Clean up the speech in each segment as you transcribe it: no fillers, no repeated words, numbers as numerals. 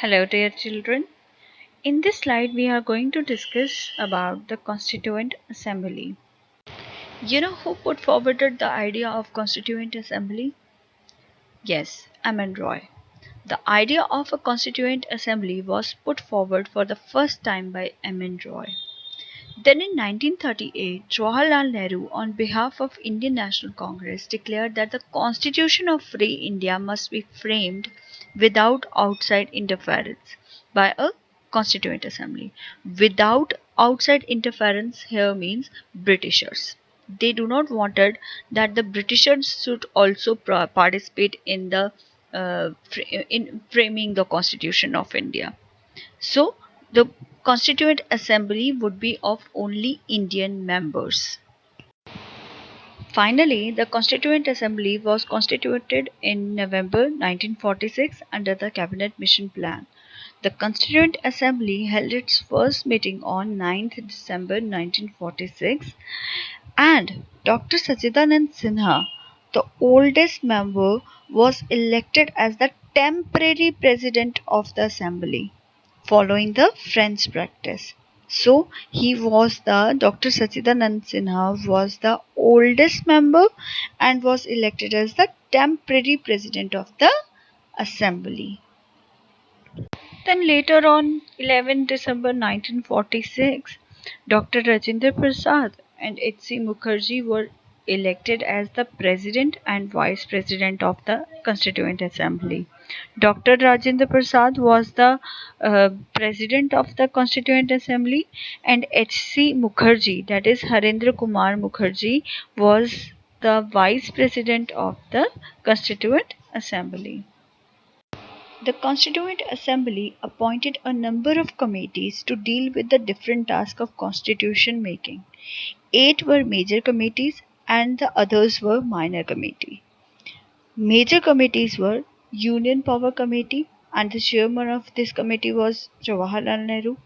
Hello dear children. In this slide we are going to discuss about the Constituent Assembly. You know who put forwarded the idea of Constituent Assembly? Yes, Amin Roy. The idea of a Constituent Assembly was put forward for the first time by Amin Roy. Then in 1938, Jawaharlal Nehru, on behalf of Indian National Congress, declared that the Constitution of Free India must be framed without outside interference by a Constituent Assembly. Without outside interference here means Britishers. They do not wanted that the Britishers should also participate in the in framing the Constitution of India. So the Constituent Assembly would be of only Indian members. Finally, the Constituent Assembly was constituted in November 1946 under the Cabinet Mission Plan. The Constituent Assembly held its first meeting on 9th December 1946 and Dr. Sachidanand Sinha, the oldest member, was elected as the temporary president of the assembly, following the French practice. So he was the Dr. Sachidanand Sinha was the oldest member and was elected as the temporary president of the assembly. Then later on 11 December 1946, Dr. Rajendra Prasad and H.C. Mukherjee were elected as the President and Vice President of the Constituent Assembly. Dr. Rajendra Prasad was the President of the Constituent Assembly and H.C. Mukherjee, that is Harendra Kumar Mukherjee, was the Vice President of the Constituent Assembly. The Constituent Assembly appointed a number of committees to deal with the different tasks of constitution making. 8 were major committees and the others were minor committees. Major committees were Union Power Committee and the chairman of this committee was Jawaharlal Nehru.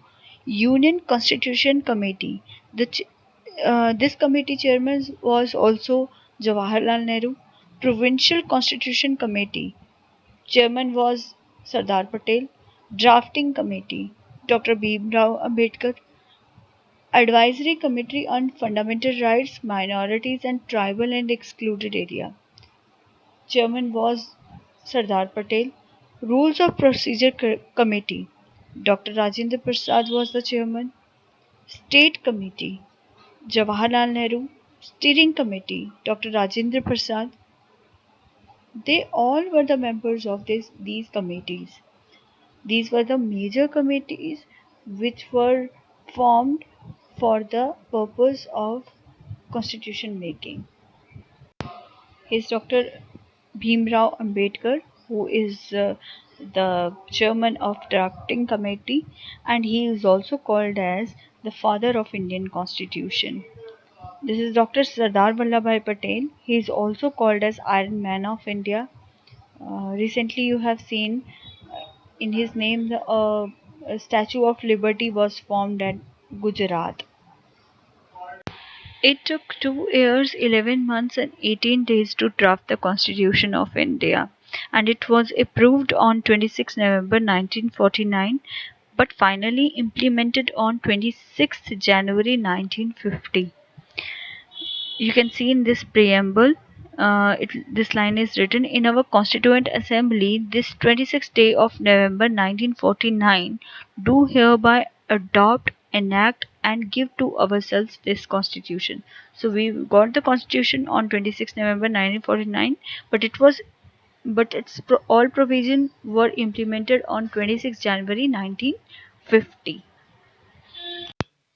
Union Constitution Committee. This committee chairman was also Jawaharlal Nehru. Provincial Constitution Committee. Chairman was Sardar Patel. Drafting Committee Dr. Bhimrao Ambedkar. Advisory Committee on Fundamental Rights, Minorities and Tribal and Excluded Area. Chairman was Sardar Patel. Rules of Procedure Committee Dr. Rajendra Prasad was the chairman. State Committee Jawaharlal Nehru. Steering Committee Dr. Rajendra Prasad. They all were the members of these committees. These were the major committees which were formed for the purpose of constitution making. Is Dr. Bhimrao Ambedkar, who is the chairman of drafting committee, and he is also called as the father of Indian Constitution. This is Dr. Sardar Vallabhbhai Patel. He is also called as Iron Man of India. Recently, you have seen in his name a Statue of Liberty was formed at Gujarat. It took 2 years, 11 months, and 18 days to draft the Constitution of India, and it was approved on 26 November 1949 but finally implemented on 26 January 1950. You can see in this preamble, this line is written: in our Constituent Assembly, this 26th day of November 1949, do hereby adopt, enact, and give to ourselves this Constitution. So we got the Constitution on 26 November 1949, but all provisions were implemented on 26 January 1950.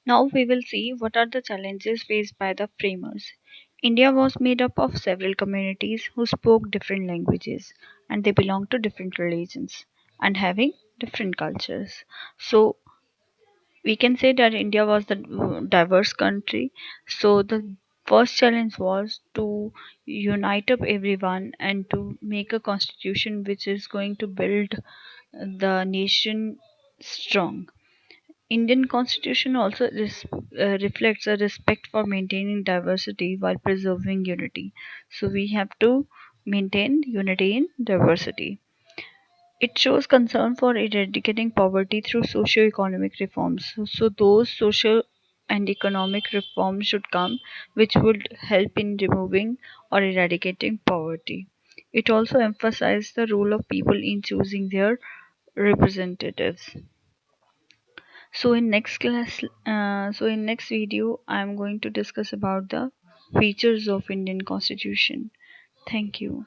Now we will see what are the challenges faced by the framers. India was made up of several communities who spoke different languages and they belonged to different religions and having different cultures. So we can say that India was the diverse country. So the first challenge was to unite up everyone and to make a constitution which is going to build the nation strong. Indian constitution also reflects a respect for maintaining diversity while preserving unity. So we have to maintain unity in diversity. It shows concern for eradicating poverty through socio-economic reforms. So those social and economic reforms should come, which would help in removing or eradicating poverty. It also emphasized the role of people in choosing their representatives. So in next video, I am going to discuss about the features of Indian Constitution. Thank you.